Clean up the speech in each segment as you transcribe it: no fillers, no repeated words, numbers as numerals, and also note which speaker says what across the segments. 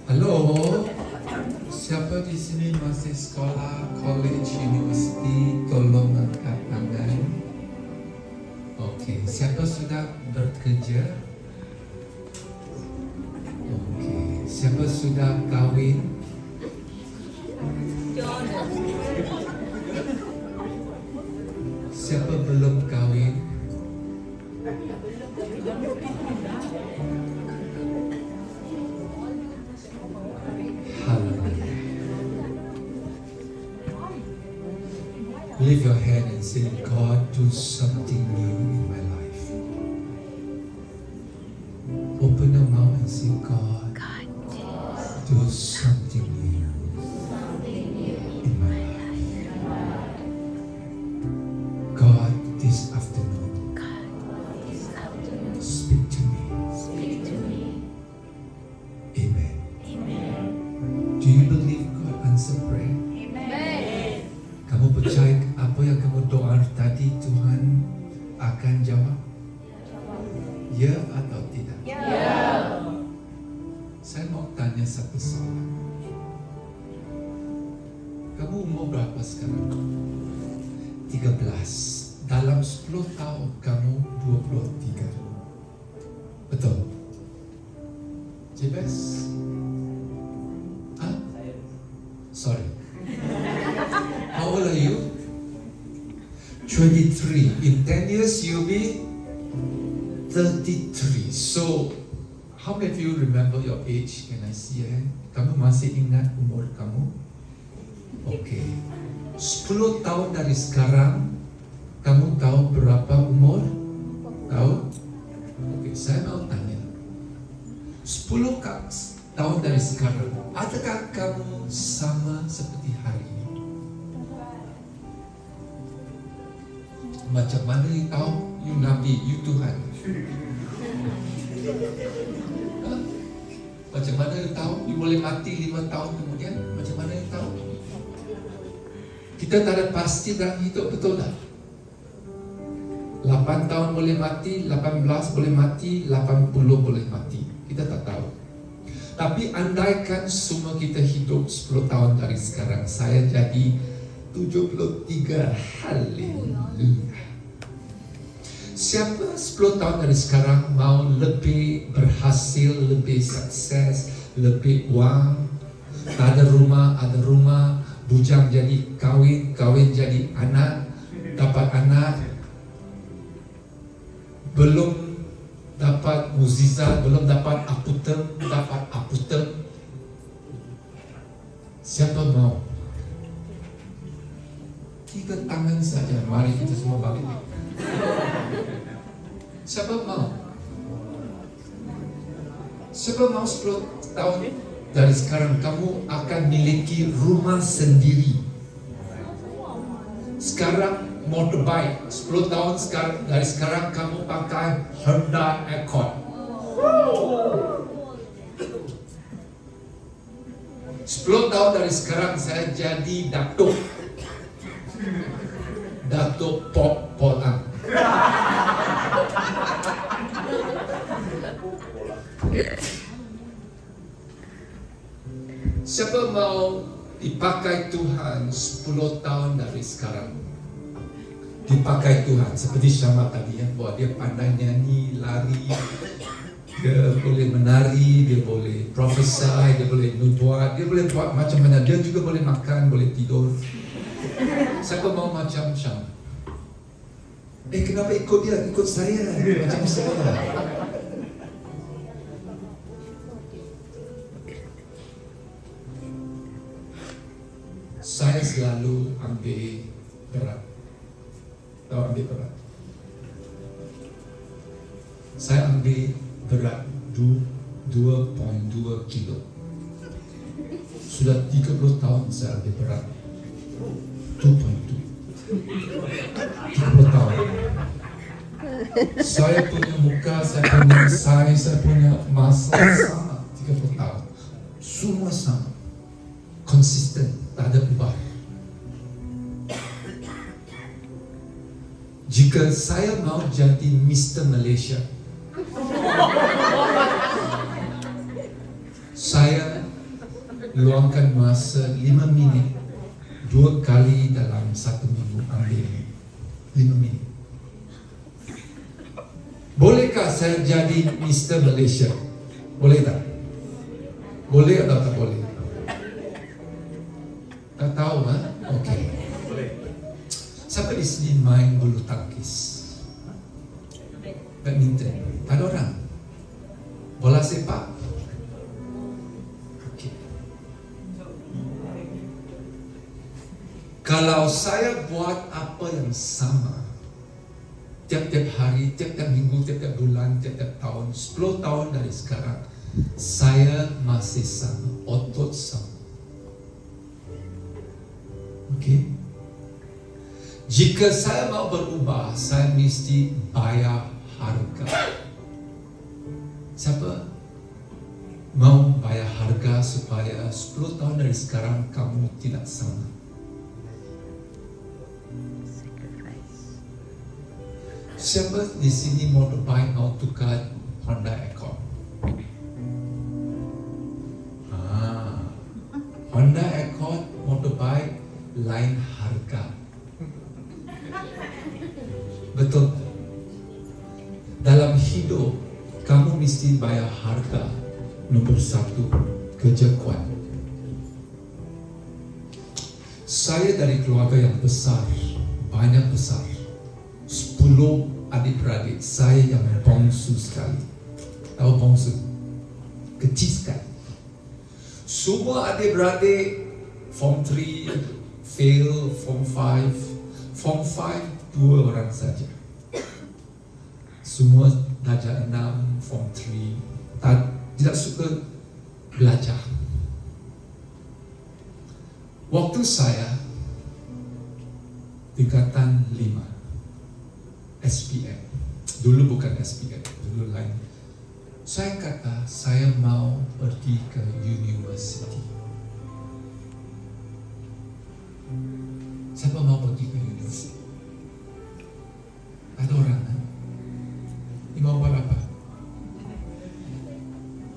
Speaker 1: Halo, siapa di sini masih sekolah, college, university? Tolong angkat tangan. Oke, siapa sudah bekerja? Oke, siapa sudah kawin? Siapa belum kawin? Lift your hand and say, God, do something new in my life. Open your mouth and say, God, do something new in my life. God, this afternoon, speak to me. Amen. Do you believe God answer prayer? Kamu percaya apa yang kamu doa tadi Tuhan akan jawab? Ya atau tidak? Ya. Saya mau tanya satu soalan. Kamu umur berapa sekarang? 13. Dalam 10 tahun kamu 23. Betul? Jebes? Hah? Sorry. How old are you? 23. In 10 years you'll be 33. So, how many of you remember your age? Can I see your hand? Kamu masih ingat umur kamu? Oke. 10 tahun dari sekarang, kamu tahu berapa umur? Tahu? Oke, saya mau tanya. 10 tahun dari sekarang, adakah kamu sama seperti hari ini? Macam mana you tahu you Nabi, you Tuhan? Macam mana you tahu you boleh mati 5 tahun kemudian? Macam mana you tahu? Kita tak ada pasti dalam hidup, betul tak? 8 tahun boleh mati, 18 boleh mati, 80 boleh mati. Kita tak tahu. Tapi andaikan semua kita hidup 10 tahun dari sekarang, saya jadi 73. Haleluya. Siapa 10 tahun dari sekarang mau lebih berhasil, lebih sukses, lebih uang? Tak ada rumah, ada rumah. Bujang jadi kawin, kawin jadi anak, dapat anak. Belum dapat mukjizat, belum dapat aputem, dapat aputem. Siapa mau? 3 tangan saja. Mari kita semua balik. Siapa mau? Siapa mau 10 tahun dari sekarang kamu akan miliki rumah sendiri? Sekarang motorbike. 10 tahun dari sekarang kamu pakai Honda Accord. 10 tahun dari sekarang saya jadi Datuk Pop Polang. Siapa mau dipakai Tuhan 10 tahun dari sekarang? Dipakai Tuhan seperti Syama tadi ya, bahwa dia pandai nyanyi, lari, dia boleh menari, dia boleh prophesy, dia boleh nubuat, dia boleh buat macam mana, dia juga boleh makan, boleh tidur. Siapa mau macam Syama? Kenapa ikut dia? Ikut saya macam saya. Saya selalu ambil berat. Tahu ambil berat? Saya ambil berat 2.2 kilo. Sudah 30 tahun saya ambil berat 2.2. 30 tahun. Saya punya muka, saya punya size, saya punya masa sama 30 tahun. Semua sama. Konsisten, tak ada ubah. Jika saya mau jadi Mr. Malaysia, Saya luangkan masa 5 minit 2 kali dalam 1 minggu, ambil 5 minit. Bolehkah saya jadi Mr. Malaysia? Boleh tak? Boleh atau tak boleh? Tak tahu, ha? Okey. Siapa di sini main bulu tangkis? Badminton? Tak ada orang? Bola sepak? Okey. Kalau saya buat apa yang sama tiap-tiap hari, tiap-tiap minggu, tiap-tiap bulan, tiap-tiap tahun, 10 tahun dari sekarang, saya masih sama, otot sama. Okey. Jika saya mau berubah, saya mesti bayar harga. Siapa mau bayar harga supaya 10 tahun dari sekarang kamu tidak sama? Siapa di sini motorbike mau tukar Honda Accord? Honda Accord motorbike lain harga. Betul. Dalam hidup kamu mesti bayar harga. Nomor 1, kerja kuat. Saya dari keluarga yang besar, banyak besar. 10 adik-beradik, saya yang bongsu sekali. Tahu bongsu? Kecil sekali. Semua adik-beradik Form 3 fail, Form 5. Form 5 2 orang saja. Semua darjah 6, Form 3 tidak suka belajar. Waktu saya tingkatan 5 SPM, dulu bukan SPM, dulu lain. Saya kata saya mau pergi ke university. Siapa mau pergi ke university? Ada orang kan? Ini mau buat apa?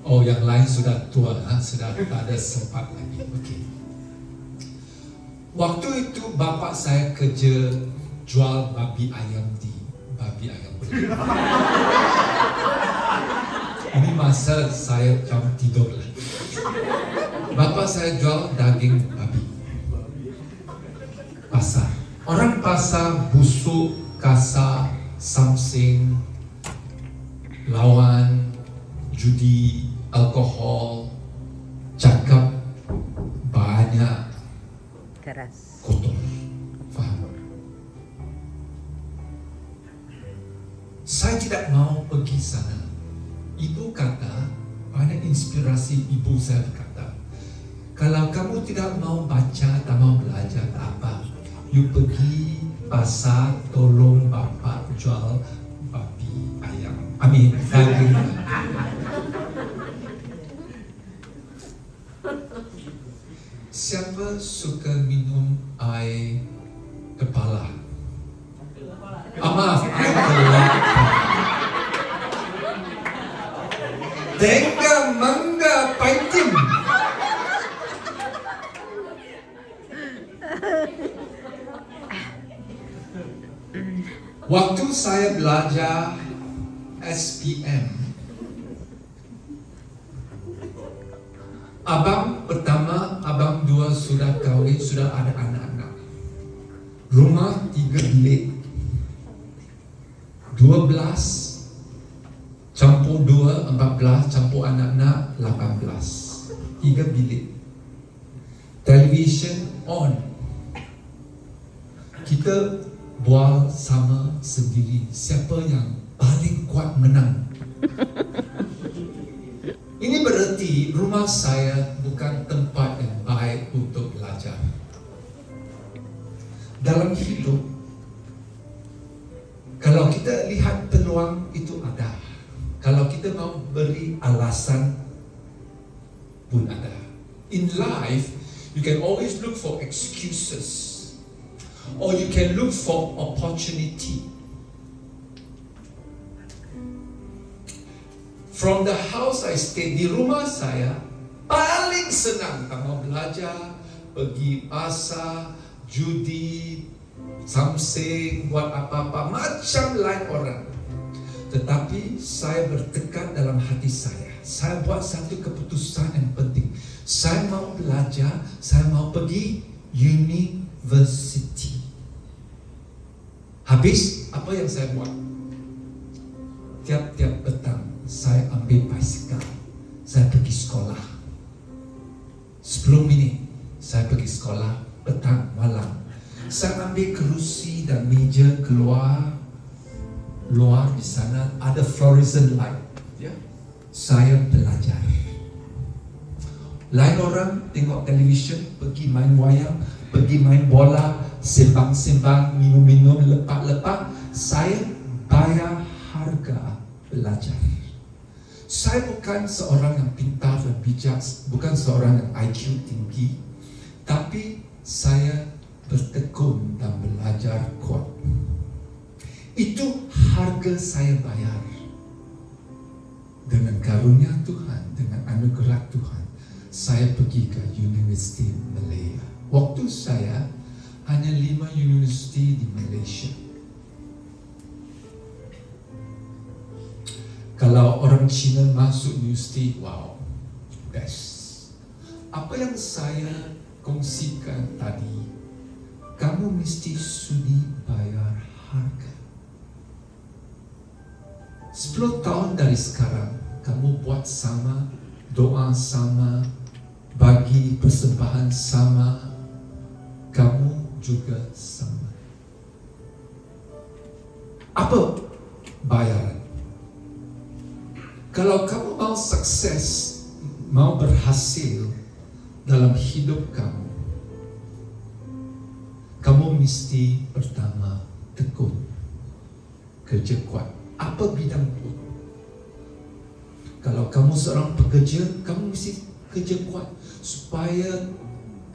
Speaker 1: Oh, yang lain sudah tua, sudah tak ada sempat lagi. Okay. Waktu itu bapak saya kerja jual babi ayam di babi ayam. Ini masa saya jam tidur lah. Bapak saya jual daging babi. Pasar. Orang pasar busuk, kasar, samsing, lawan, judi, alkohol, cakap banyak,
Speaker 2: keras,
Speaker 1: kotor. Faham? Saya tidak mau pergi sana. Ibu kata, banyak inspirasi ibu saya berkata, kalau kamu tidak mau baca, tak mau belajar, tak apa. You pergi pasar, tolong bapak jual babi ayam. Amin. Daging. Siapa suka minum air kepala? Maaf, air kepala. Tengah mangga paitim. Waktu saya belajar SPM, abang pertama, abang dua sudah kahwin, sudah ada anak-anak. Rumah 3 bilik, 12 campur 2, 14 campur anak-anak 18. 3 bilik. Television on. Kita bual sama sendiri, siapa yang paling kuat menang. Ini berarti rumah saya bukan tempat yang baik untuk belajar. Dalam hidup, kalau kita lihat peluang itu ada. Kalau kita mau beri alasan pun ada. In life, you can always look for excuses. Or you can look for opportunity. From the house I stayed, di rumah saya paling senang kamu belajar, pergi pasar, judi, samseng, buat apa-apa macam lain orang. Tetapi saya bertekad dalam hati saya buat satu keputusan yang penting. Saya mau belajar, saya mau pergi university. Habis, apa yang saya buat? Tiap-tiap petang, saya ambil basikal, saya pergi sekolah. 10 minit, saya pergi sekolah, petang, malam. Saya ambil kerusi dan meja keluar di sana ada fluorescent light. Ya. Saya belajar. Lain orang tengok televisyen, pergi main wayang, pergi main bola, sembang-sembang, minum-minum, lepak-lepak. Saya bayar harga belajar. Saya bukan seorang yang pintar dan bijak, bukan seorang yang IQ tinggi, tapi saya bertekun dan belajar kuat. Itu harga saya bayar. Dengan karunia Tuhan, dengan anugerah Tuhan, saya pergi ke Universiti Malaya. Waktu saya hanya 5 universiti di Malaysia. Kalau orang Cina masuk universiti, wow, best. Apa yang saya kongsikan tadi, kamu mesti sudi bayar harga. 10 tahun dari sekarang, kamu buat sama, doa sama, bagi persembahan sama, kamu juga sama. Apa bayaran? Kalau kamu mau sukses, mau berhasil dalam hidup kamu, kamu mesti pertama tekun, kerja kuat. Apa bidang pun. Kalau kamu seorang pekerja, kamu mesti kerja kuat supaya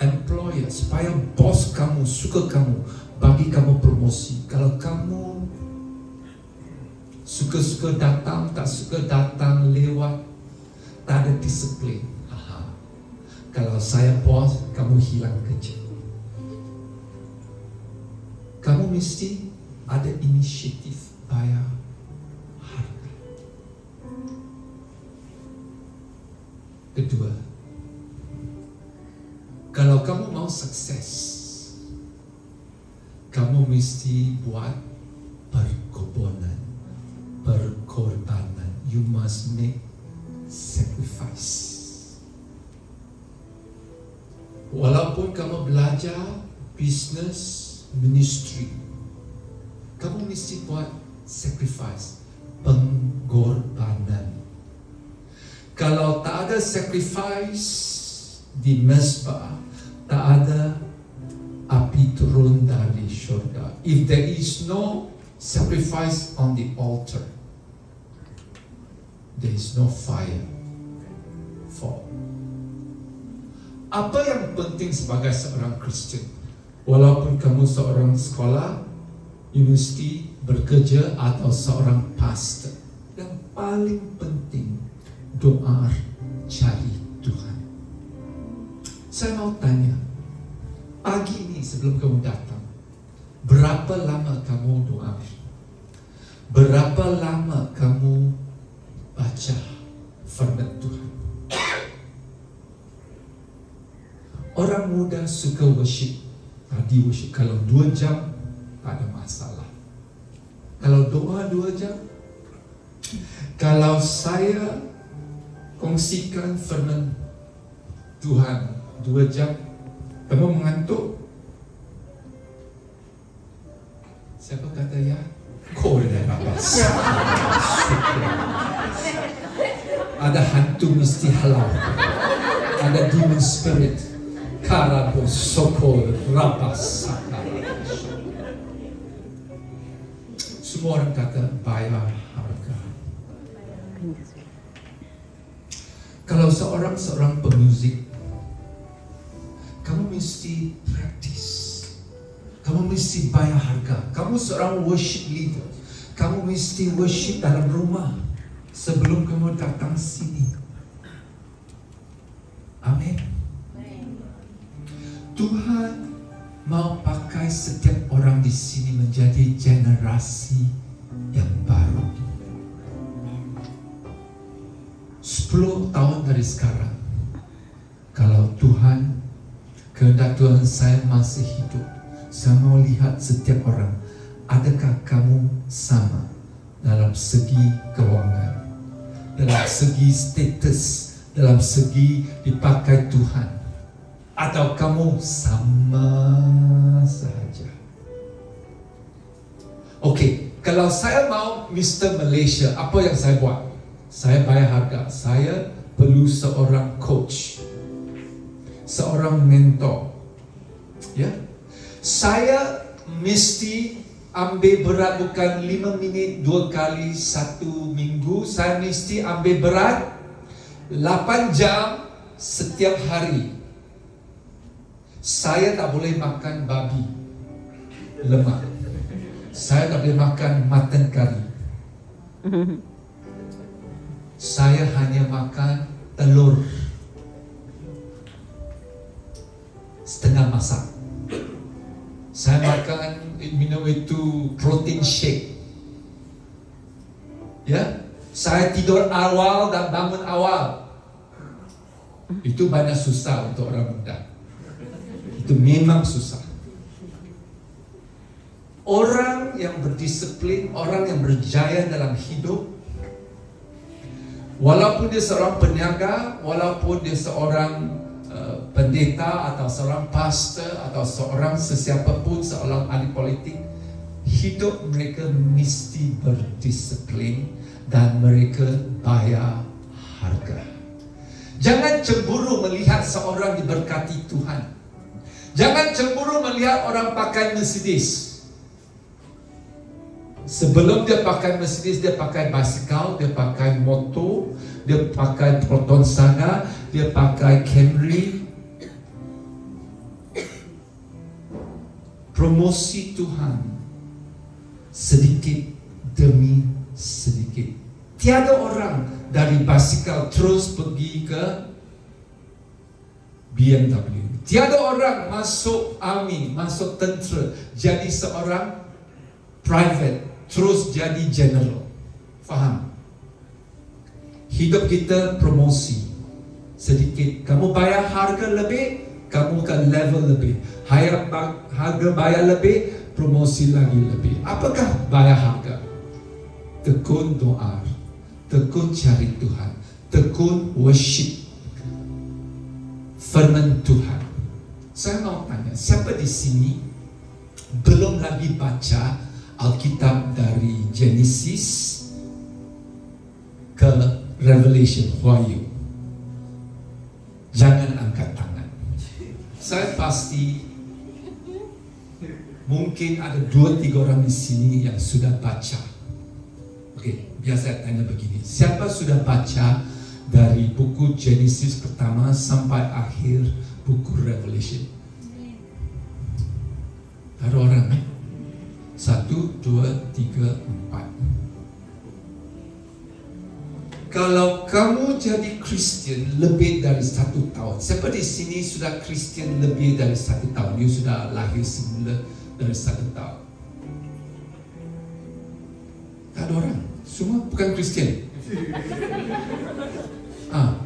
Speaker 1: employer, supaya bos kamu suka kamu, bagi kamu promosi. Kalau kamu suka-suka datang, tak suka datang, lewat, tak ada disiplin. Kalau saya bos, kamu hilang kerja. Kamu mesti ada inisiatif bayar harga. Kedua, kalau kamu mau sukses, kamu mesti buat perkorbanan. You must make sacrifice. Walaupun kamu belajar bisnes, ministry, kamu mesti buat sacrifice, pengorbanan. Kalau tak ada sacrifice di mezbah, tak ada api turun dari syurga. If there is no sacrifice on the altar, there is no fire fall. Apa yang penting sebagai seorang Kristian? Walaupun kamu seorang sekolah, universiti, bekerja, atau seorang pastor, yang paling penting doa, cari Tuhan. Saya mau tanya, pagi ini sebelum kamu datang, berapa lama kamu doa? Berapa lama kamu baca firman Tuhan? Orang muda suka worship, tadi worship. Kalau 2 jam, tak ada masalah. Kalau doa 2 jam, kalau saya kongsikan firman Tuhan 2 jam, kamu mengantuk? Siapa kata ya? Kau dah babas. Ada hantu mesti halau. Ada demon spirit. Karabo sokol rabas. Semua orang kata bayar harga. Kalau seorang pemuzik, kamu mesti praktis. Kamu mesti bayar harga. Kamu seorang worship leader, kamu mesti worship dalam rumah sebelum kamu datang sini. Amin. Tuhan mau pakai setiap orang di sini menjadi generasi yang baru. 10 tahun dari sekarang, kalau Tuhan, kehendak Tuhan saya masih hidup, saya mau lihat setiap orang, adakah kamu sama dalam segi keuangan, dalam segi status, dalam segi dipakai Tuhan, atau kamu sama saja? Okey, kalau saya mau Mr. Malaysia, apa yang saya buat? Saya bayar harga. Saya perlu seorang coach, seorang mentor. Ya, saya mesti ambil berat bukan 5 minit 2 kali 1 minggu. Saya mesti ambil berat 8 jam setiap hari. Saya tak boleh makan babi lemak. Saya tak boleh makan mutton curry. Saya hanya makan telur setengah masak. Saya makan, minum itu protein shake. Ya, saya tidur awal dan bangun awal. Itu banyak susah untuk orang muda. Itu memang susah. Orang yang berdisiplin, orang yang berjaya dalam hidup, walaupun dia seorang peniaga, walaupun dia seorang pendeta atau seorang pastor atau seorang sesiapa pun, seorang ahli politik, hidup mereka mesti berdisiplin dan mereka bayar harga. Jangan cemburu melihat seorang diberkati Tuhan. Jangan cemburu melihat orang pakai Mercedes. Sebelum dia pakai Mercedes, dia pakai basikal, dia pakai motor, dia pakai Proton Saga, dia pakai Camry. Promosi Tuhan sedikit demi sedikit. Tiada orang dari basikal terus pergi ke BMW. Tiada orang masuk army, masuk tentera, jadi seorang private, terus jadi general. Faham? Hidup kita promosi sedikit. Kamu bayar harga lebih, kamu akan level lebih. Harga bayar lebih, promosi lagi lebih. Apakah bayar harga? Tekun doa, tekun cari Tuhan, tekun worship firman Tuhan. Saya mau tanya, siapa di sini belum lagi baca Alkitab dari Genesis ke Revelation, Wahyu? Jangan angkat tangan. Saya pasti mungkin ada 2-3 orang di sini yang sudah baca. Okey, biar saya tanya begini. Siapa sudah baca dari buku Genesis pertama sampai akhir buku Revelation? Ada orang, 1, 2, 3, 4. Kalau kamu jadi Kristen lebih dari 1 tahun, siapa di sini sudah Kristen lebih dari 1 tahun? You sudah lahir semula dari 1 tahun. Tak ada orang, semua bukan Kristen.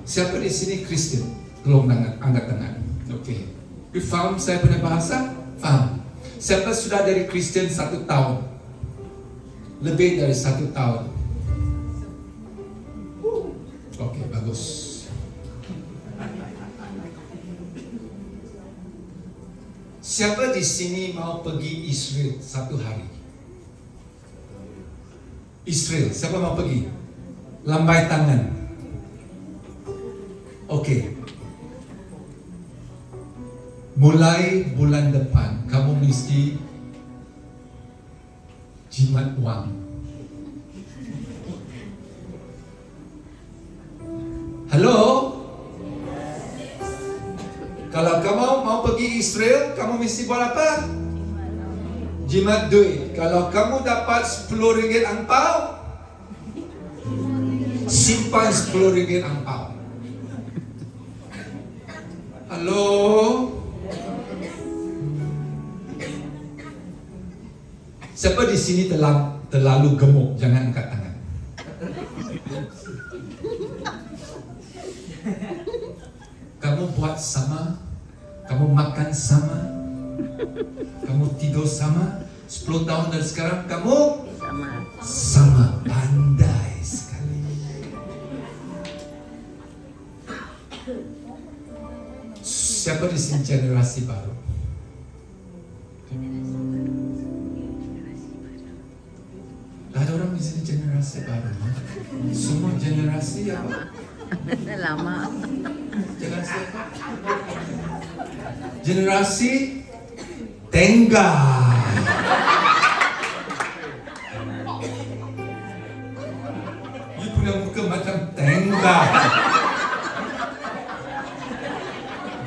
Speaker 1: Siapa di sini Kristen? Tolong angkat tangan. Okey. You faham saya punya bahasa? Faham. Siapa sudah dari Kristen 1 tahun? Lebih dari 1 tahun. Okey, bagus. Siapa di sini mau pergi Israel 1 hari? Israel, siapa mau pergi? Lambai tangan. Okey. Mulai bulan depan, kamu mesti jimat wang. Halo? Kalau kamu mau pergi Israel, kamu mesti buat apa? Jimat duit. Kalau kamu dapat RM10 angpau, simpan RM10 angpau. Halo? Siapa di sini terlalu gemuk? Jangan angkat tangan. Kamu buat sama, kamu makan sama, kamu tidur sama. 10 tahun dari sekarang kamu sama, pandai sekali. Siapa di sini generasi baru? Ada orang di sini generasi baru. Semua generasi apa?
Speaker 2: Lama.
Speaker 1: Generasi apa? Generasi tengah. You punya muka macam tengah.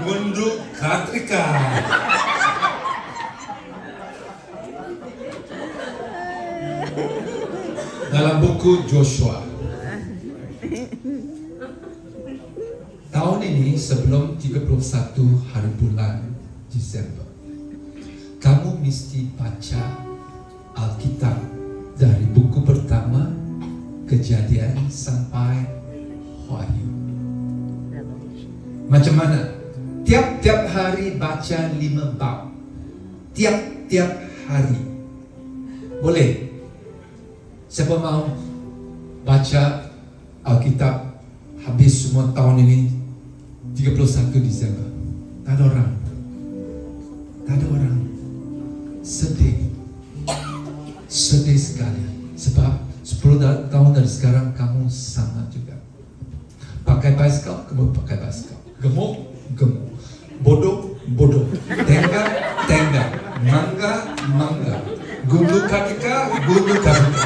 Speaker 1: Gunduk Katrika. Dalam buku Joshua, tahun ini sebelum 31 hari bulan Desember, kamu mesti baca Alkitab dari buku pertama Kejadian sampai Wahyu. Macam mana? Tiap-tiap hari baca 5 bab. Tiap-tiap hari. Boleh? Siapa mau baca Alkitab habis semua tahun ini 31 Desember? Tak ada orang. Tak ada orang. Sedih. Sedih sekali. Sebab 10 tahun dari sekarang kamu sama juga. Pakai basikal, kamu pakai basikal. Gemuk, gemuk. Bodoh, bodoh. Tengah, tengah. Mangga, mangga. Gundu katika, gundu katika.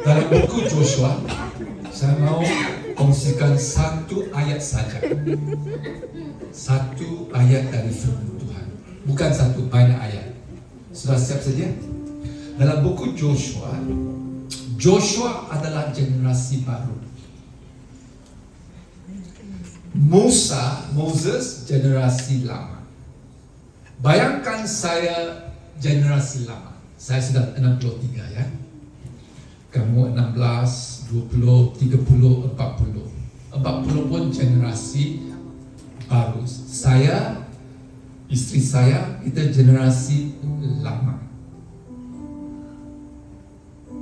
Speaker 1: Dalam buku Joshua, saya mau kongsikan satu ayat saja. Satu ayat dari firman Tuhan. Bukan satu, banyak ayat. Sudah siap saja? Dalam buku Joshua, Joshua adalah generasi baru. Moses generasi lama. Bayangkan saya generasi lama. Saya sudah 63 ya. Kamu 16, 20, 30, 40. 40 pun generasi baru. Saya, istri saya, kita generasi lama.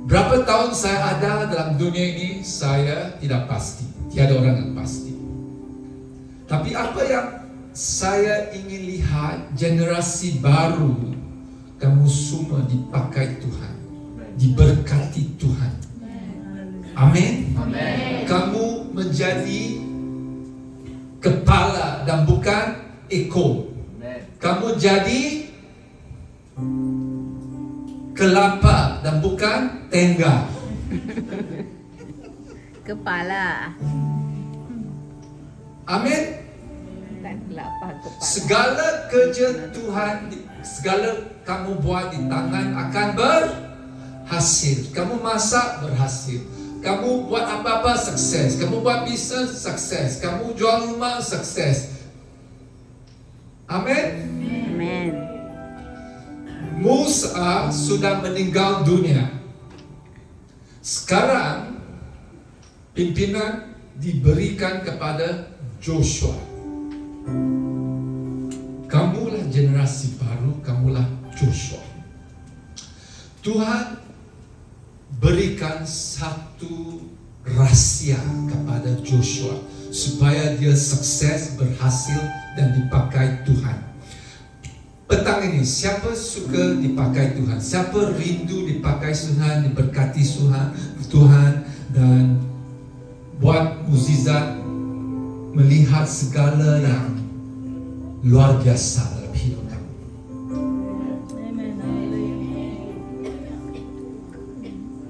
Speaker 1: Berapa tahun saya ada dalam dunia ini, saya tidak pasti. Tiada orang yang pasti. Tapi apa yang saya ingin lihat, generasi baru, kamu semua dipakai Tuhan, diberkati Tuhan. Amin. Kamu menjadi kepala dan bukan ekor. Kamu jadi kelapa dan bukan tengah.
Speaker 2: Kepala.
Speaker 1: Amin.
Speaker 2: Bukan kelapa, kepala.
Speaker 1: Segala kerja Tuhan, segala kamu buat di tangan akan berhasil. Kamu masak berhasil. Kamu buat apa-apa sukses. Kamu buat bisnes sukses. Kamu jual rumah sukses. Amin.
Speaker 2: Amen.
Speaker 1: Musa sudah meninggal dunia. Sekarang pimpinan diberikan kepada Joshua. Kamulah generasi baru, kamulah Joshua. Tuhan berikan satu rahasia kepada Joshua supaya dia sukses, berhasil dan dipakai Tuhan. Petang ini, siapa suka dipakai Tuhan? Siapa rindu dipakai Tuhan, diberkati Tuhan dan buat mukjizat, melihat segala yang luar biasa dalam hidup kamu?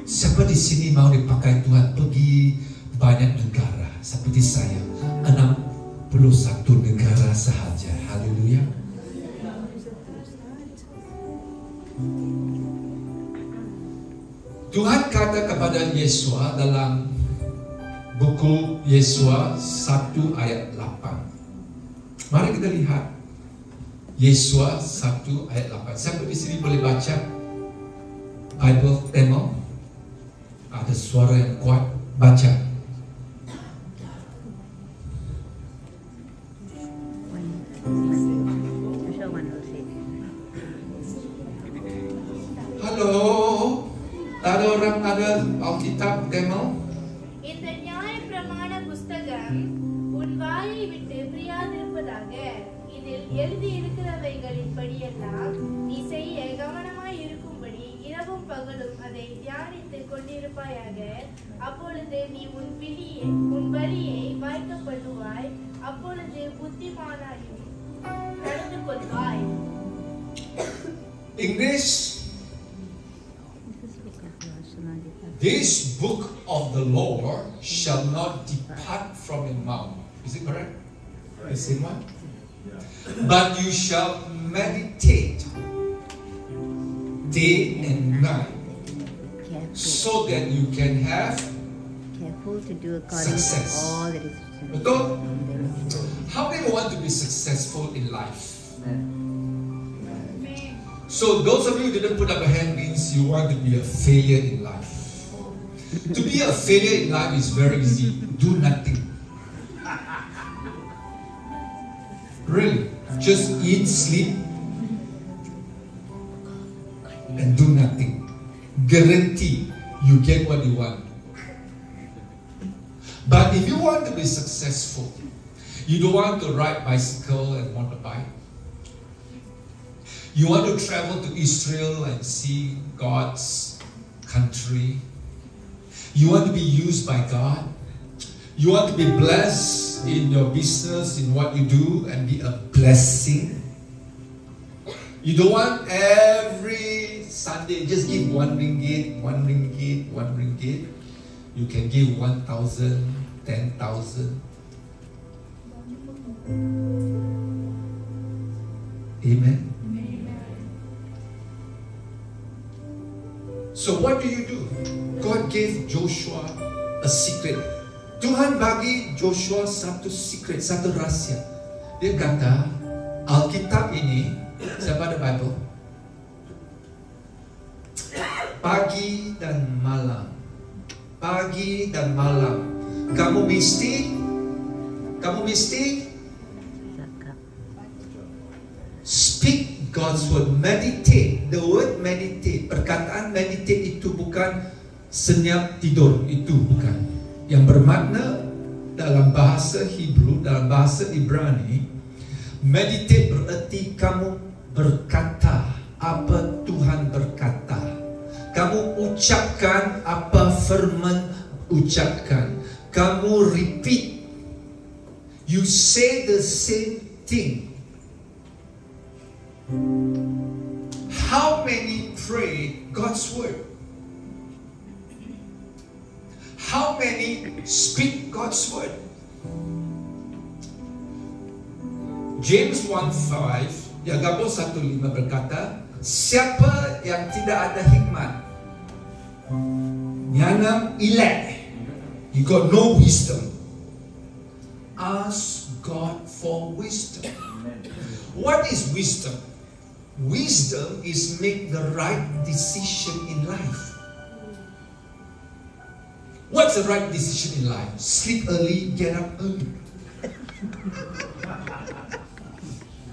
Speaker 1: Siapa di sini mau dipakai Tuhan pergi banyak negara seperti saya, 61 negara sahaja. Haleluya. Tuhan kata kepada Yesua dalam buku Yesua 1 ayat 8. Mari kita lihat Yesua 1 ayat 8. Siapa di sini boleh baca Bible Tamil? Ada suara yang kuat, baca. Halo, ada orang ada Alkitab Tamil?
Speaker 3: இந்த நியாய பிரமாண புஸ்தகம் உன் வாயை விட்டு பிரியாதிருப்பதாக. இதில் எழுதி இருக்கிறவைகளின் படியெல்லாம் நீ செய்ய கவனமாய் இருக்கும்படி இரவும் பகலும் அதை தியானித்துக் கொண்டிருப்பாயாக. அப்பொழுது நீ உன் வழியை வாய்க்க பண்ணுவாய். அப்பொழுது புத்திமானாயும் நடந்து கொள்வாய்.
Speaker 1: English. This book of the law shall not depart from your mouth. Is it correct? The same one? But you shall meditate day and night, so that you can have
Speaker 2: Careful to do according
Speaker 1: success.
Speaker 2: to all that is written.
Speaker 1: Betul? How many want to be successful in life? So those of you who didn't put up a hand means you want to be a failure in life. To be a failure in life is very easy. Do nothing. Really. Just eat, sleep, and do nothing. Guarantee you get what you want. But if you want to be successful, you don't want to ride bicycle and motorbike. You want to travel to Israel and see God's country. You want to be used by God. You want to be blessed in your business, in what you do, and be a blessing. You don't want every Sunday just give 1 ringgit, 1 ringgit, 1 ringgit. You can give 1,000, 10,000. Amen. So what do you do? God gave Joshua a secret. Tuhan bagi Joshua satu secret, satu rahsia. Dia kata, Alkitab ini, siapa ada Bible? Pagi dan malam. Pagi dan malam. Kamu mesti speak God's word, meditate. The word meditate, perkataan meditate itu bukan senyap tidur, itu bukan. Yang bermakna dalam bahasa Hebrew, dalam bahasa Ibrani, meditate berarti kamu berkata apa Tuhan berkata. Kamu ucapkan apa firman ucapkan. Kamu repeat. You say the same thing. How many pray God's word? How many speak God's word? James 1:5, Yakobus 1:5 berkata, siapa yang tidak ada hikmat, nyanam elek, you got no wisdom, ask God for wisdom. What is wisdom? Wisdom is make the right decision in life. What's the right decision in life? Sleep early, get up early.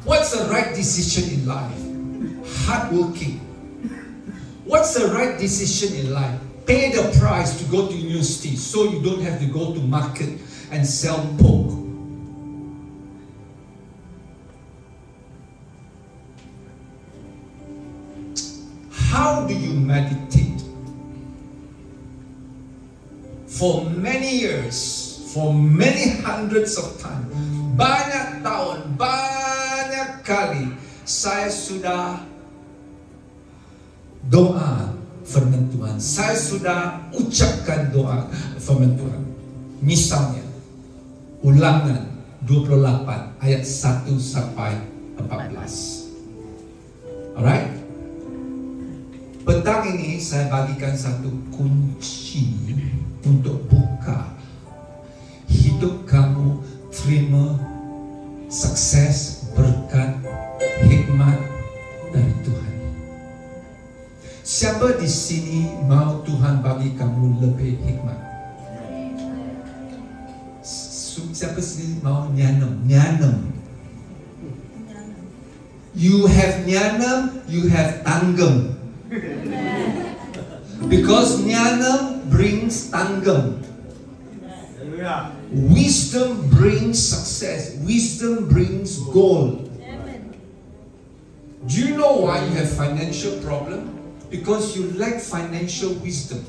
Speaker 1: What's the right decision in life? Hardworking. What's the right decision in life? Pay the price to go to university so you don't have to go to market and sell pork. How do you meditate? For many years, for many hundreds of times, banyak tahun, banyak kali saya sudah doa firman Tuhan. Saya sudah ucapkan doa firman Tuhan. Misalnya, Ulangan 28 ayat 1 sampai 14. Alright? Petang ini saya bagikan satu kunci untuk buka Siapa di sini mau Tuhan bagi kamu lebih hikmat? Siapa sini mau nyanam? You have nyanam, you have tanggem. Because nyanam brings tanggem. Wisdom brings success. Wisdom brings gold. Do you know why you have financial problem? Because you lack financial wisdom.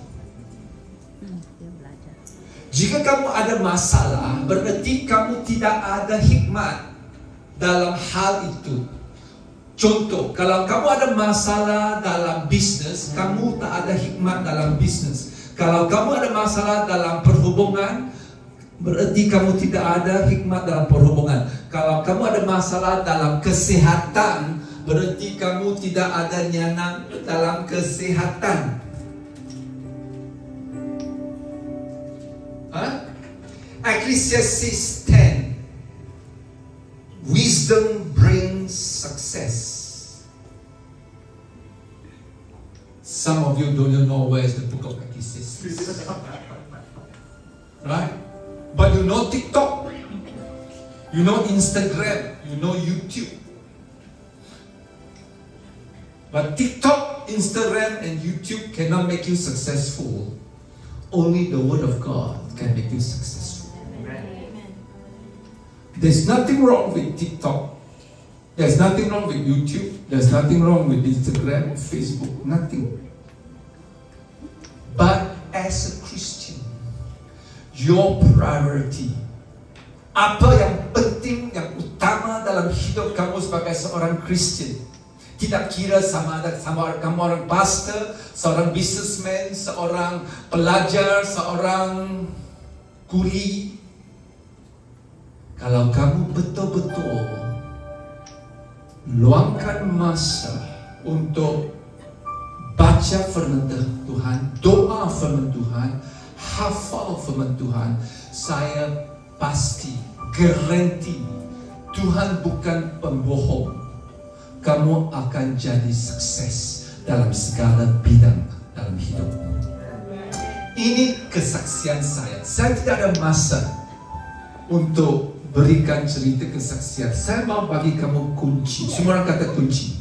Speaker 1: Jika kamu ada masalah, berarti kamu tidak ada hikmat dalam hal itu. Contoh, kalau kamu ada masalah dalam bisnes, kamu tak ada hikmat dalam bisnes. Kalau kamu ada masalah dalam perhubungan, berarti kamu tidak ada hikmat dalam perhubungan. Kalau kamu ada masalah dalam kesehatan, berarti kamu tidak ada nyanam dalam kesehatan. Ecclesiastes 10. Wisdom brings success. Some of you don't know where is the book of Ecclesiastes. Right? But you know TikTok. You know Instagram. You know YouTube. But TikTok, Instagram, and YouTube cannot make you successful. Only the Word of God can make you successful. Amen. There's nothing wrong with TikTok. There's nothing wrong with YouTube. There's nothing wrong with Instagram, Facebook. Nothing. But as a Christian, your priority, apa yang penting, yang utama dalam hidup kamu sebagai seorang Kristen, tidak kira sama kamu orang pastor, seorang businessman, seorang pelajar, seorang kuli. Kalau kamu betul-betul luangkan masa untuk baca firman Tuhan, doa firman Tuhan, hafal firman Tuhan, saya pasti, garanti, Tuhan bukan pembohong. Kamu akan jadi sukses dalam segala bidang dalam hidupmu. Ini kesaksian saya. Saya tidak ada masa untuk berikan cerita kesaksian. Saya mau bagi kamu kunci. Semua orang kata kunci.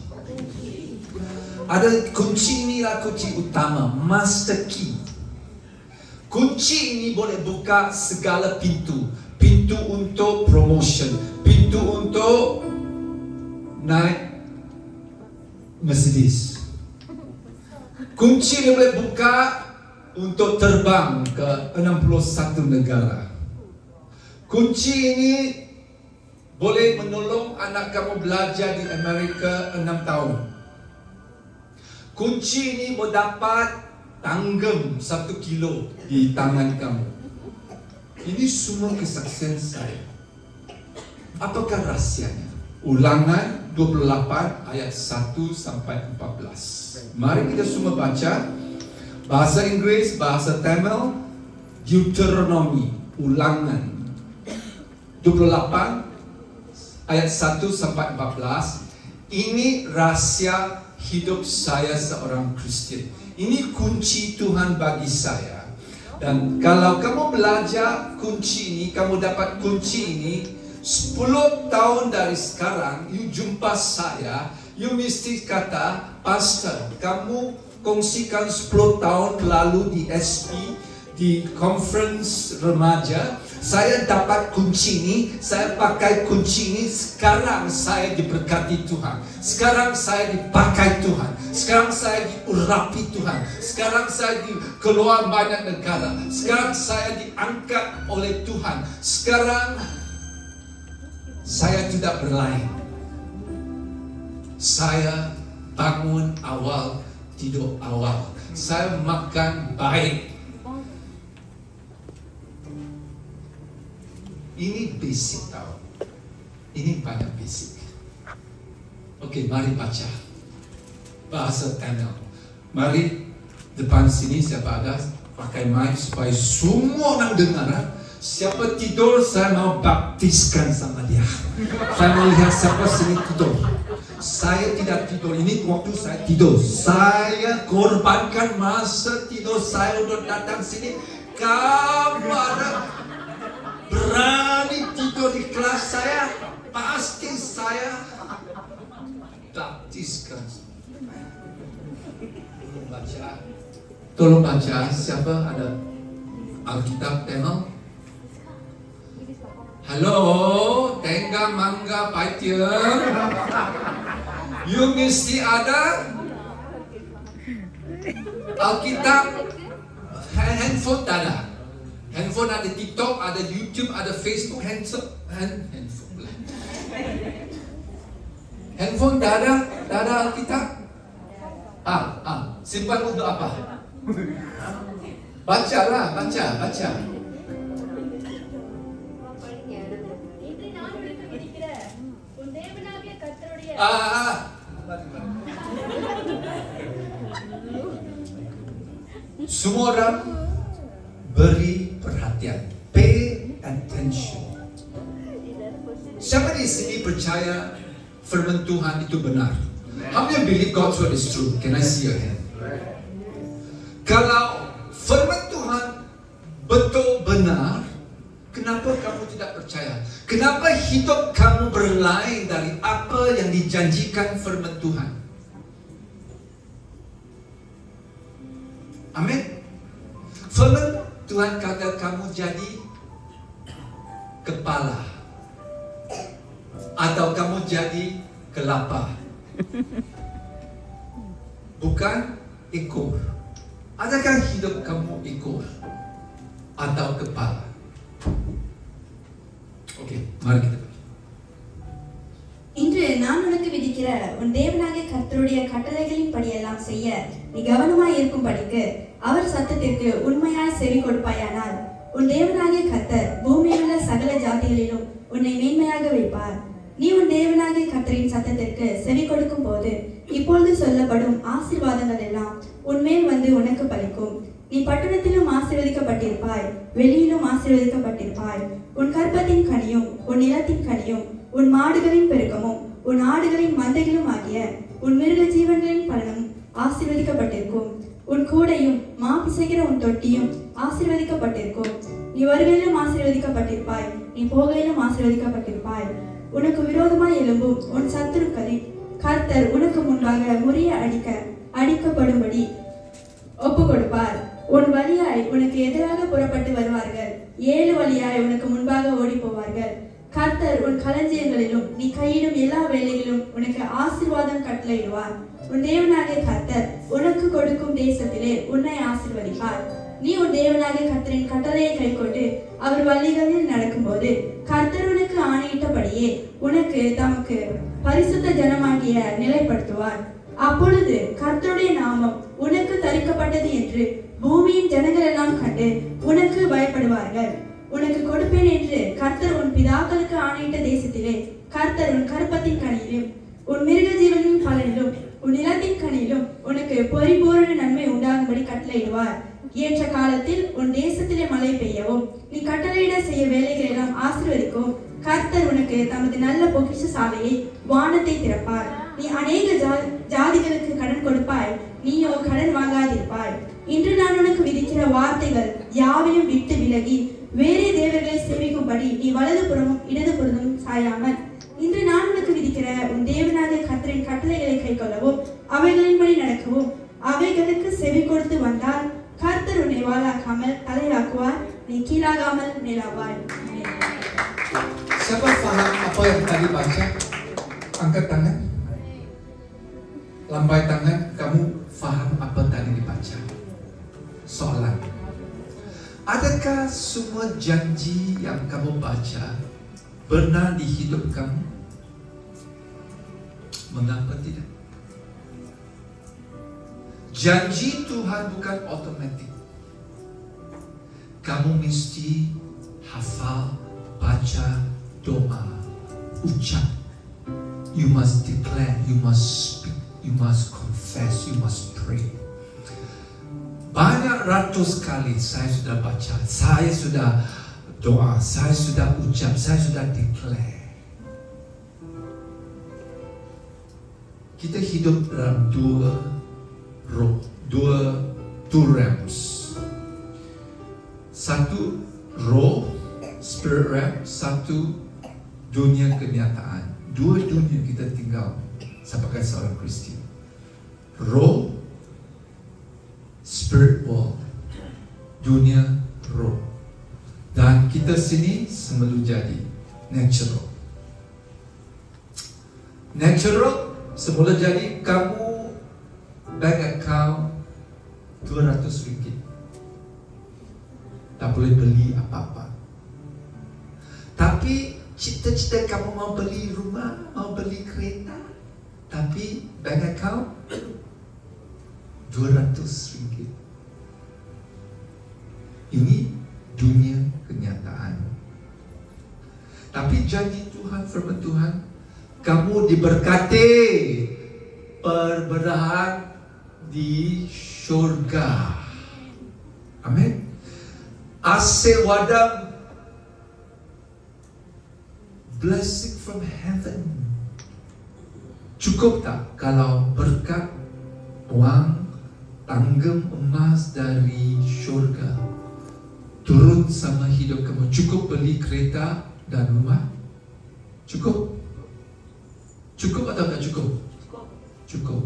Speaker 1: Ada kunci, inilah kunci utama, master key. Kunci ini boleh buka segala pintu. Pintu untuk promotion, pintu untuk naik Mercedes. Kunci ini boleh buka untuk terbang ke 61 negara. Kunci ini boleh menolong anak kamu belajar di Amerika 6 tahun. Kunci ini boleh dapat tanggem 1 kilo di tangan kamu. Ini semua kesaksian saya. Apakah rahsianya? Ulangan 28 ayat 1 sampai 14. Mari kita semua baca. Bahasa Inggris, bahasa Tamil, Deuteronomy, Ulangan 28 ayat 1 sampai 14. Ini rahsia hidup saya seorang Kristen. Ini kunci Tuhan bagi saya. Dan kalau kamu belajar kunci ini, kamu dapat kunci ini 10 tahun dari sekarang, you jumpa saya, you mesti kata, Pastor, kamu kongsikan 10 tahun lalu di SP, di conference remaja, saya dapat kunci ini, saya pakai kunci ini, sekarang saya diberkati Tuhan, sekarang saya dipakai Tuhan, sekarang saya diurapi Tuhan, sekarang saya keluar banyak negara, sekarang saya diangkat oleh Tuhan, sekarang saya tidak berlain. Saya bangun awal, tidur awal. Saya makan baik. Ini basic tau. Ini banyak basic. Oke, mari baca. Bahasa Tamil. Mari depan sini siapa ada pakai mic supaya semua orang dengar. Siapa tidur, saya mau baptiskan sama dia. Saya mau lihat siapa sini tidur. Saya tidak tidur. Ini waktu saya tidur. Saya korbankan masa tidur saya untuk datang sini. Kamu ada berani tidur di kelas saya, pasti saya baptiskan. Tolong baca. Siapa ada Alkitab tengok? Halo, Tengah Mangga Paitya. You mesti ada Alkitab. Handphone tak ada. Handphone ada TikTok, ada YouTube, ada Facebook. Handphone tak ada Alkitab. Simpan untuk apa? Bacalah, baca.
Speaker 3: இன்று நான் உனக்கு விதிக்கிற உன் தேவனாகிய கர்த்தருடைய
Speaker 1: Semua orang beri perhatian. Pay attention. Siapa di sini percaya firman Tuhan itu benar? How many believe God's word is true? Can I see your hand? Kalau firman Tuhan betul benar, kenapa kamu tidak percaya? Kenapa hidup kamu berlain dari apa yang dijanjikan firman Tuhan? Amin. Firman Tuhan kata kamu jadi kepala atau kamu jadi kelapa, bukan ekor. Adakah hidup kamu ekor atau kepala? Okey, mari kita.
Speaker 4: இன்று நான் உனக்கு விதிக்கிற உன் தேவனாகிய கர்த்தருடைய கட்டளைகளின் படியெல்லாம் செய்ய நீ கவனமாய் இருக்கும்படிக்கு அவர் சத்தத்திற்கு உண்மையாய் செவி கொடுப்பாயானால் உன் தேவனாகிய கர்த்தர் பூமியிலுள்ள சகல ஜாதிகளிலும் உன்னை மேன்மையாக வைப்பார். நீ உன் தேவனாகிய கர்த்தரின் சத்தத்திற்கு செவி கொடுக்கும் போது இப்பொழுது சொல்லப்படும் ஆசீர்வாதங்கள் எல்லாம் உன்மேல் வந்து உனக்கு பலிக்கும். நீ பட்டணத்திலும் ஆசீர்வதிக்கப்பட்டிருப்பாய், வெளியிலும் ஆசீர்வதிக்கப்பட்டிருப்பாய். உன் கர்ப்பத்தின் கனியும் உன் நிலத்தின் கனியும் உன் மாடுகளின் பெருக்கமும் உன் ஆடுகளின் மந்தைகளும் ஆகிய உன் மிருக ஜீவன்களின் பலனும் ஆசீர்வதிக்கப்பட்டிருக்கும். உன் கூடையும் மா பிசைகிற உன் தொட்டியும் ஆசீர்வதிக்கப்பட்டிருக்கும். நீ வருகையிலும் ஆசீர்வதிக்கப்பட்டிருப்பாய், நீ போகையிலும் ஆசீர்வதிக்கப்பட்டிருப்பாய். உனக்கு விரோதமாய் எழும்பும் உன் சத்துருக்களில் கர்த்தர் உனக்கு முன்பாக முறிய அடிக்கப்படும்படி ஒப்பு கொடுப்பார். உன் வழியாய் உனக்கு எதிராக புறப்பட்டு வருவார்கள், 7 வழியாய் உனக்கு முன்பாக ஓடி போவார்கள். கர்த்தர் உன் களஞ்சியங்களிலும் நீ கையிடும் எல்லா வேலைகளிலும் உனக்கு ஆசீர்வாதம் கட்டளையிடுவார். உன் தேவனாகிய கர்த்தர் உனக்கு கொடுக்கும் தேசத்திலே உன்னை ஆசீர்வதிப்பார். நீ உன் தேவனாகிய கர்த்தரின் கட்டளையை கைக்கொண்டு அவர் வழிகளில் நடக்கும்போது கர்த்தர் உனக்கு ஆணையிட்டபடியே உனக்கு தமக்கு பரிசுத்த ஜனமாகிய நிலைப்படுத்துவார். அப்பொழுது கர்த்தருடைய நாமம் உனக்கு தரிக்கப்பட்டது என்று பூமியின் ஜனங்கள் எல்லாம் கண்டு உனக்கு பயப்படுவார்கள். உனக்கு கொடுப்பேன் என்று கர்த்தர் உன் பிதாக்களுக்கு ஆணையிட்ட தேசத்திலே கர்த்தர் உன் கர்ப்பத்தின் கனியிலும் உன் மிருக ஜீவனின் பலனிலும் உன் நிலத்தின் கனியிலும் உனக்கு பரிபூரண நன்மை உண்டாகும்படி கட்டளையிடுவார். ஏற்ற காலத்தில் உன் தேசத்திலே மழை பெய்யவும் நீ கட்டளையிட செய்ய வேலைகள் எல்லாம் ஆசீர்வதிக்கும். கர்த்தர் உனக்கு தமது நல்ல பொக்கிஷ சாலையை வானத்தை திறப்பார். நீ அநேக ஜாதிகளுக்கு கடன் கொடுப்பாய், நீயோ கடன் வாங்காதிருப்பாய். இன்று நான் உனக்கு விதிக்கிற வார்த்தைகள் யாவையும் விட்டு விலகி வேறே தேவர்களை சேவிக்கும்படி நீ வலது புறமும் இடது புறமும் சாயாமல் இன்று நான் உனக்கு விதிக்கிற உன் தேவனாகிய கர்த்தரின் கட்டளைகளை கைக்கொள்ளவும் அவைகளின்படி நடக்கவும் அவைகளுக்கு செவி கொடுத்து வந்தால் கர்த்தர் உன்னை வாளாக்காமல் தலையாக்குவார், நீ கீழாகாமல் மேலாவாய்.
Speaker 1: Siapa faham apa yang tadi baca? Angkat tangan. Lambai tangan. Kamu faham apa tadi dibaca? Soalan. Adakah semua janji yang kamu baca benar di hidup kamu? Mengapa tidak? Janji Tuhan bukan otomatis. Kamu mesti hafal, baca, doa, ucap. You must declare, you must speak, you must confess, you must pray. Banyak ratus kali saya sudah baca, saya sudah doa, saya sudah ucap, saya sudah declare. kita hidup dalam dua roh, two realms. Satu roh, spirit realm, satu dunia kenyataan. Dua dunia kita tinggal sebagai seorang Kristian. Roh, spirit world, dunia roh. Dan kita sini semula jadi natural. Natural semula jadi kamu bank account RM200. Tak boleh beli apa-apa. Tapi cita-cita kamu mau beli rumah, mau beli kereta, tapi bank account RM200. Ini dunia kenyataan. Tapi janji Tuhan, firman Tuhan, kamu diberkati perberahan di syurga. Amin. Asewada, blessing from heaven. Cukup tak kalau berkat uang tanggam emas dari syurga turun sama hidup kamu? Cukup beli kereta dan rumah? Cukup? Cukup atau tak cukup? Cukup.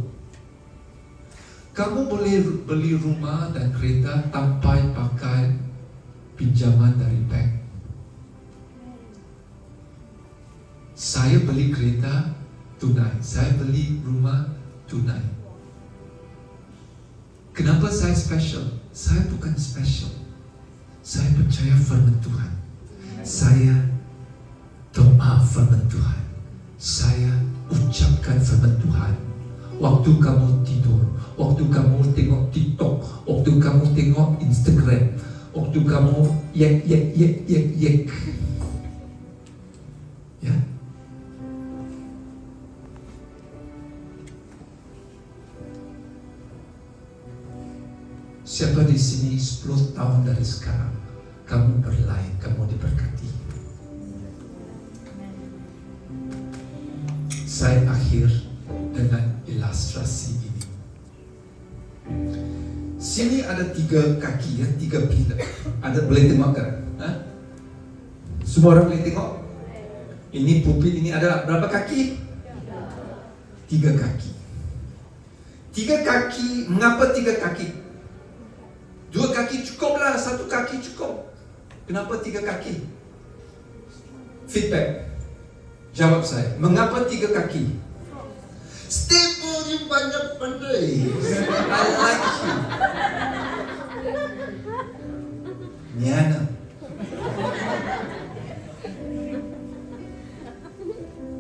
Speaker 1: Kamu boleh beli rumah dan kereta tanpa pakai pinjaman dari bank. Saya beli kereta tunai, saya beli rumah tunai. Kenapa saya special? Saya bukan special. Saya percaya firman Tuhan. Saya doa firman Tuhan. Saya ucapkan firman Tuhan. Waktu kamu tidur, waktu kamu tengok TikTok, waktu kamu tengok Instagram, waktu kamu yek. Ya. Siapa di sini 10 tahun dari sekarang kamu berlain, kamu diberkati. Saya akhir dengan ilustrasi ini. Sini ada 3 kaki ya, 3 pilar. Ada, boleh tengok kan? Semua orang boleh tengok? Ini pulpit ini ada berapa kaki? 3 kaki. 3 kaki, mengapa 3 kaki? 2 kaki cukuplah, 1 kaki cukup. Kenapa 3 kaki? Feedback. Jawab saya. Mengapa 3 kaki? Stable, you banyak pandai. I like you. Niana.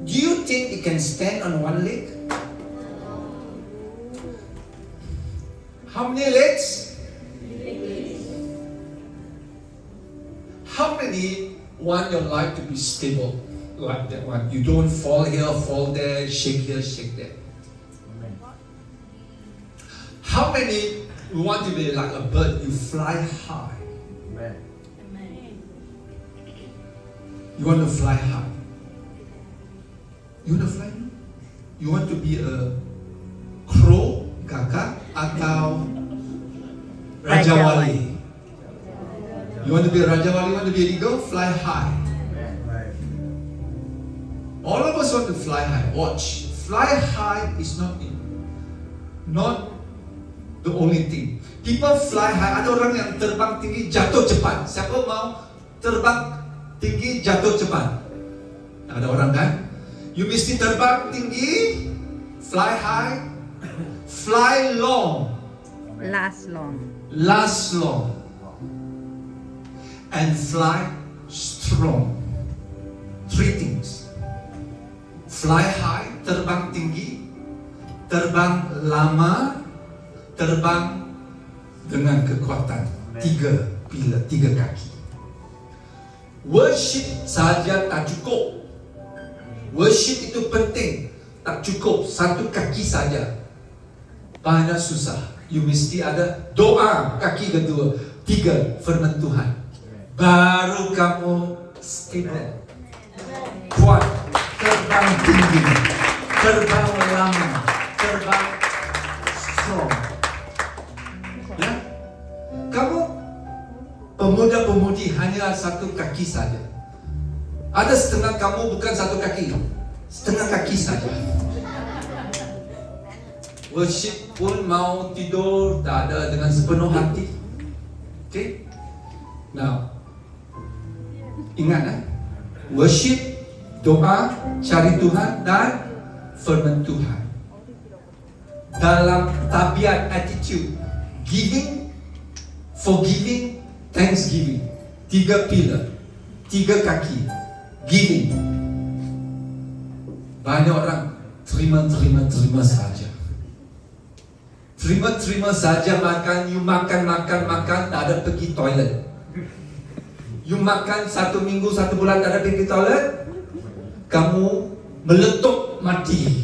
Speaker 1: Do you think you can stand on one leg? How many legs? How many want your life to be stable like that one? You don't fall here, fall there, shake here, shake there. Amen. How many want to be like a bird? You fly high. Amen. You want to fly high. You want to fly? You want to be a crow, gagak, atau Raja Wali? You want to be a Raja Wali, you want to be an eagle? Fly high. All of us want to fly high. Watch. Fly high is not the only thing. People fly high. Ada orang yang terbang tinggi, jatuh cepat. Siapa mau terbang tinggi, jatuh cepat? Ada orang kan? You mesti terbang tinggi, fly high, fly long.
Speaker 2: Last long.
Speaker 1: Last long. And fly strong. 3 things. Fly high, terbang tinggi, terbang lama, terbang dengan kekuatan. 3 pilar, 3 kaki. Worship saja tak cukup. Worship itu penting, tak cukup 1 kaki saja. Banyak susah. You mesti ada doa, kaki kedua. 3, firman Tuhan. Baru kamu stable, kuat, terbang tinggi, terbang lama, pemuda-pemudi hanya satu kaki saja. Ada setengah kamu bukan satu kaki, setengah kaki saja. Worship pun mau tidur tak ada dengan sepenuh hati. Okay? Now, ingat worship, doa, cari Tuhan dan firman Tuhan. Dalam tabiat attitude, giving, forgiving, thanksgiving. 3 pilar, 3 kaki. Giving. Banyak orang terima saja. Terima saja makan. You makan, tak ada pergi toilet. You makan 1 minggu, 1 bulan tak ada pergi toilet, kamu meletup mati.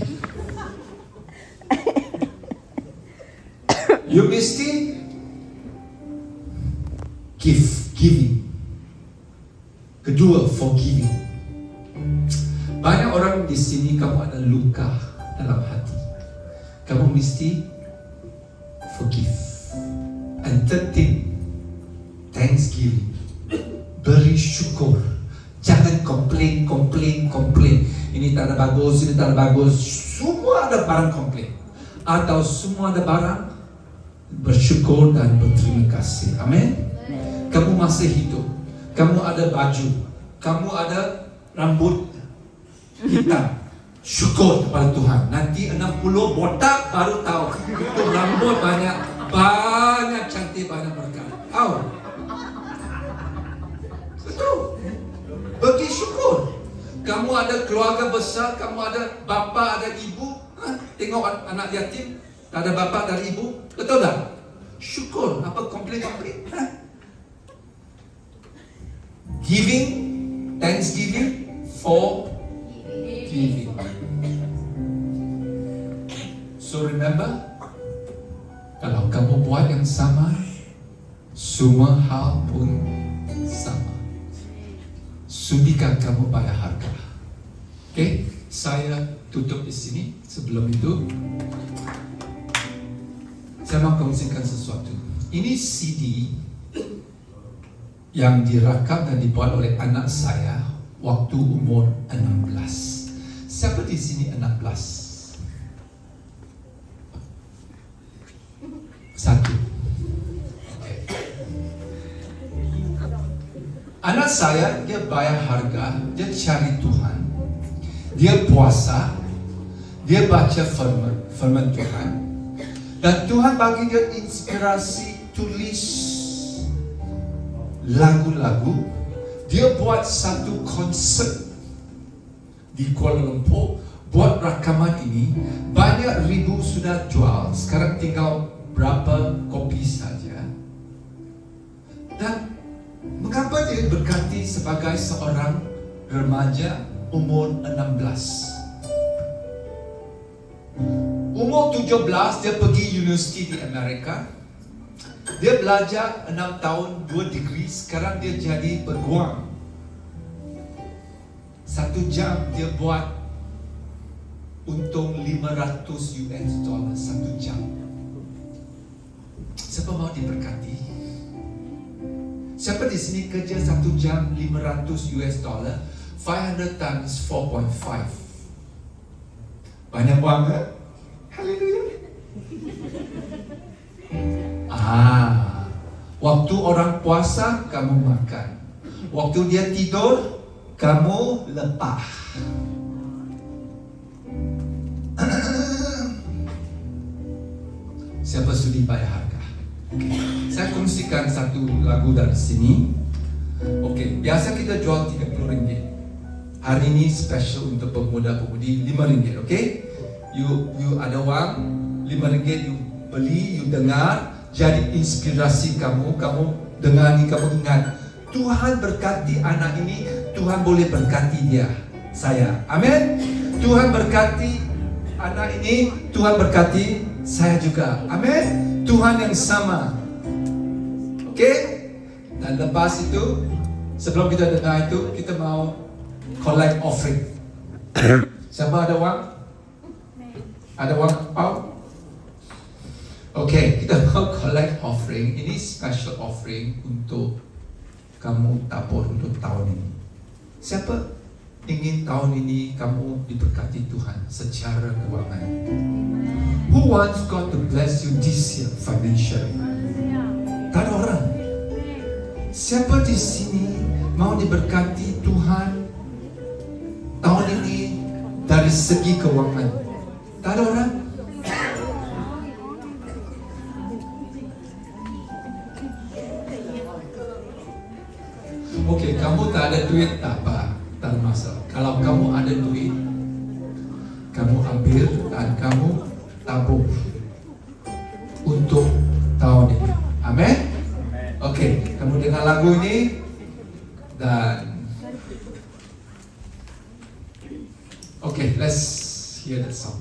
Speaker 1: You mesti giving. Kedua, forgiving. Banyak orang di sini kamu ada luka dalam hati. Kamu mesti forgive. And third thing, thanksgiving. Beri syukur. Jangan komplain. Ini tak ada bagus, ini tak ada bagus. Semua ada barang komplain. Atau semua ada barang bersyukur dan berterima kasih. Amin. Kamu masih hidup. Kamu ada baju. Kamu ada rambut hitam. Syukur kepada Tuhan. Nanti 60 botak baru tahu itu rambut banyak cantik, banyak berkat. Betul. Bagi syukur. Kamu ada keluarga besar, kamu ada bapa, ada ibu. Tengok anak yatim, tak ada bapa, tak ada ibu. Betul tak? Syukur. Apa komplain? Giving, thanksgiving, forgiving. So remember, kalau kamu buat yang sama, semua hal pun sama. Sudikan kamu bayar harga. Okay, saya tutup di sini. Sebelum itu, saya mau kongsikan sesuatu. Ini CD yang direkam dan dibuat oleh anak saya waktu umur 16. Siapa di sini 16? Satu. Okay. Anak saya, dia bayar harga, dia cari Tuhan, dia puasa, dia baca firman Tuhan, dan Tuhan bagi dia inspirasi tulis lagu-lagu. Dia buat satu konsert di Kuala Lumpur, buat rakaman ini. Banyak ribu sudah jual, sekarang tinggal berapa kopi saja. Dan mengapa dia berkati sebagai seorang remaja umur 16? Umur 17 dia pergi universiti di Amerika. Dia belajar 6 tahun, 2 degree. Sekarang dia jadi peguam. 1 jam dia buat untung $500 1 jam. Siapa mau diberkati? Siapa di sini kerja 1 jam $500? 500 times 4.5. Banyak banget. Haleluya. Waktu orang puasa kamu makan. Waktu dia tidur kamu lepah. Siapa sudi bayar harga? Okay. Saya kongsikan satu lagu dari sini. Okay, biasa kita jual RM30. Hari ini special untuk pemuda-pemudi RM5. Okay? You ada wang RM5, you beli, you dengar, jadi inspirasi kamu dengar ni, kamu ingat Tuhan berkati anak ini, Tuhan boleh berkati dia, saya. Amin. Tuhan berkati anak ini, Tuhan berkati saya juga. Amin. Tuhan yang sama. Oke? Dan lepas itu, sebelum kita dengar itu, kita mau collect offering. Siapa ada wang? Ada wang apa? Oke, kita mau collect offering. Ini special offering untuk kamu tabur untuk tahun ini? Siapa ingin tahun ini kamu diberkati Tuhan secara keuangan? Who wants God to bless you this year financially? Tak ada orang. Siapa di sini mau diberkati Tuhan tahun ini dari segi keuangan? Tak ada orang. Okey, kamu tak ada duit, tak apa, tak ada masalah. Kalau kamu ada duit, kamu ambil dan kamu tabung untuk tahun ini. Amin. Okey, kamu dengar lagu ini dan okey, let's hear the song.